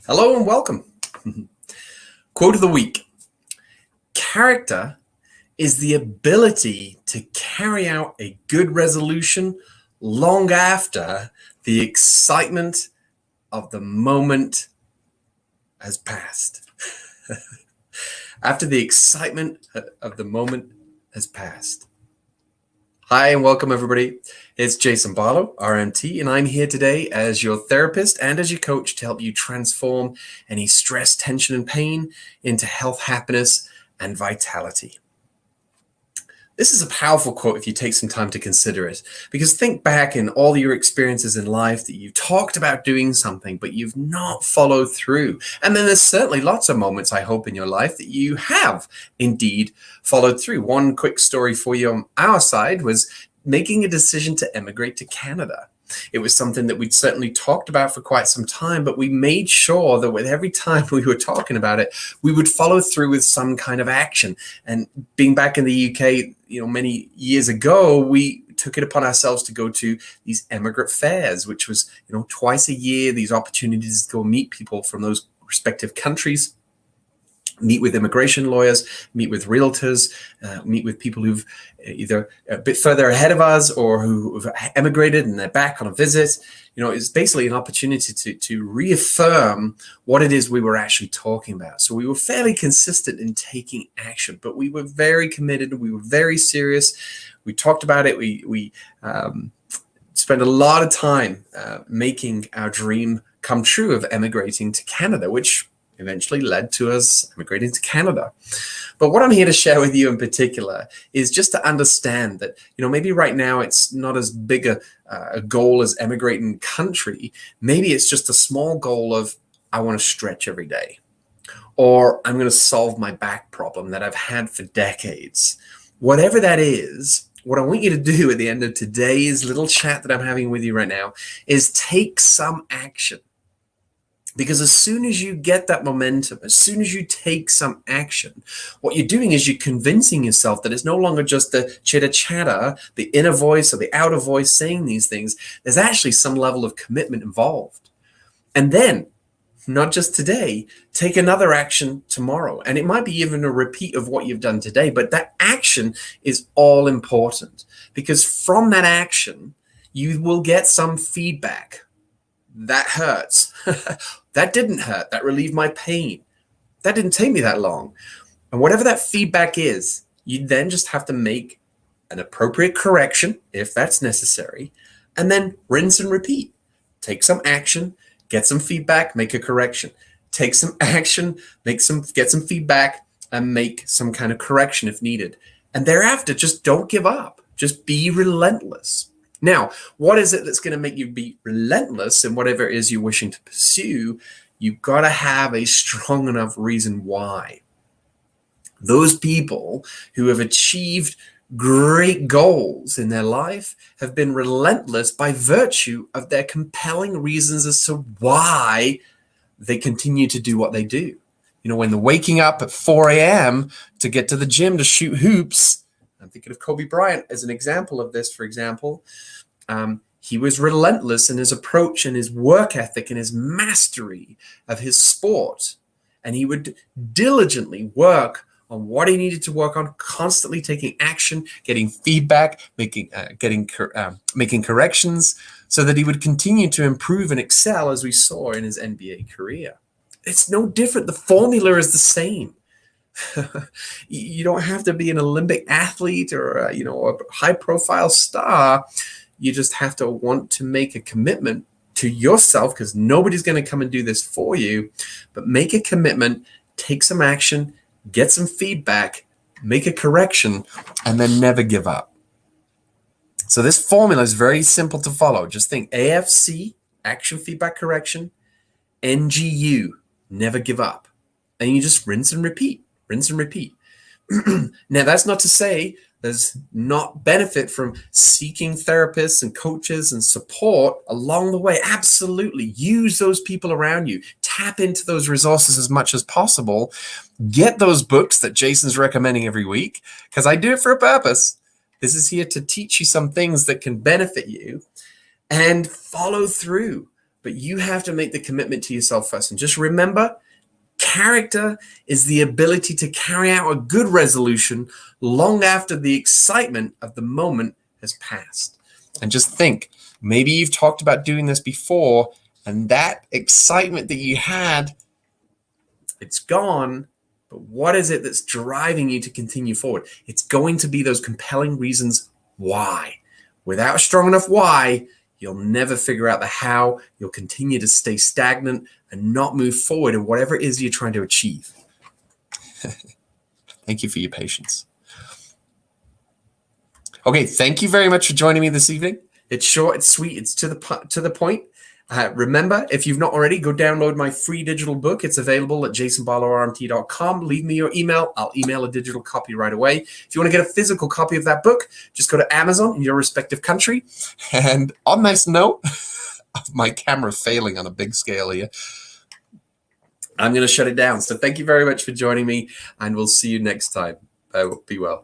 Hello and welcome. Quote of the week. Character is the ability to carry out a good resolution long after the excitement of the moment has passed. After the excitement of the moment has passed. Hi and welcome everybody. It's Jason Barlow, RMT, and I'm here today as your therapist and as your coach to help you transform any stress, tension, and pain into health, happiness, and vitality. This is a powerful quote if you take some time to consider it, because think back in all your experiences in life that you've talked about doing something, but you've not followed through. And then there's certainly lots of moments, I hope, in your life that you have indeed followed through. One quick story for you on our side was making a decision to emigrate to Canada. It was something that we'd certainly talked about for quite some time, but we made sure that with every time we were talking about it, we would follow through with some kind of action. And being back in the UK, many years ago, we took it upon ourselves to go to these emigrant fairs, which was, twice a year, these opportunities to go meet people from those respective countries, meet with immigration lawyers, meet with realtors, meet with people who've either a bit further ahead of us or who've emigrated and they're back on a visit. It's basically an opportunity to reaffirm what it is we were actually talking about. So we were fairly consistent in taking action, but we were very committed. We were very serious. We talked about it. We spent a lot of time making our dream come true of emigrating to Canada, which eventually led to us immigrating to Canada. But what I'm here to share with you in particular is just to understand that, maybe right now it's not as big a goal as emigrating country. Maybe it's just a small goal of, I want to stretch every day, or I'm going to solve my back problem that I've had for decades. Whatever that is, what I want you to do at the end of today's little chat that I'm having with you right now is take some action. Because as soon as you get that momentum, as soon as you take some action, what you're doing is you're convincing yourself that it's no longer just the chitter-chatter, the inner voice or the outer voice saying these things. There's actually some level of commitment involved. And then, not just today, take another action tomorrow. And it might be even a repeat of what you've done today, but that action is all important. Because from that action, you will get some feedback. That hurts. That didn't hurt. That relieved my pain. That didn't take me that long. And whatever that feedback is, you then just have to make an appropriate correction if that's necessary, and then rinse and repeat. Take some action, get some feedback, make a correction. Take some action, get some feedback, and make some kind of correction if needed. And thereafter, just don't give up. Just be relentless. Now, what is it that's going to make you be relentless in whatever it is you're wishing to pursue? You've got to have a strong enough reason why. Those people who have achieved great goals in their life have been relentless by virtue of their compelling reasons as to why they continue to do what they do. When they're waking up at 4 a.m. to get to the gym to shoot hoops, I'm thinking of Kobe Bryant as an example of this, for example. He was relentless in his approach and his work ethic and his mastery of his sport. And he would diligently work on what he needed to work on, constantly taking action, getting feedback, making corrections, so that he would continue to improve and excel as we saw in his NBA career. It's no different. The formula is the same. You don't have to be an Olympic athlete or a high-profile star. You just have to want to make a commitment to yourself, because nobody's going to come and do this for you. But make a commitment, take some action, get some feedback, make a correction, and then never give up. So this formula is very simple to follow. Just think AFC, action, feedback, correction, NGU, never give up. And you just rinse and repeat. Rinse and repeat. Now, that's not to say there's not benefit from seeking therapists and coaches and support along the way. Absolutely. Use those people around you. Tap into those resources as much as possible. Get those books that Jason's recommending every week, because I do it for a purpose. This is here to teach you some things that can benefit you, and follow through. but you have to make the commitment to yourself first. And just remember, character is the ability to carry out a good resolution long after the excitement of the moment has passed. And just think, maybe you've talked about doing this before, and that excitement that you had, it's gone. But what is it that's driving you to continue forward? It's going to be those compelling reasons why. Without a strong enough why, you'll never figure out the how. You'll continue to stay stagnant and not move forward in whatever it is you're trying to achieve. Thank you for your patience. Okay, thank you very much for joining me this evening. It's short, it's sweet, it's to the point. Remember, if you've not already, go download my free digital book. It's available at jasonbarlowormt.com. Leave me your email. I'll email a digital copy right away. If you want to get a physical copy of that book, just go to Amazon in your respective country. And on this note of my camera failing on a big scale here, I'm going to shut it down. So thank you very much for joining me, and we'll see you next time. Be well.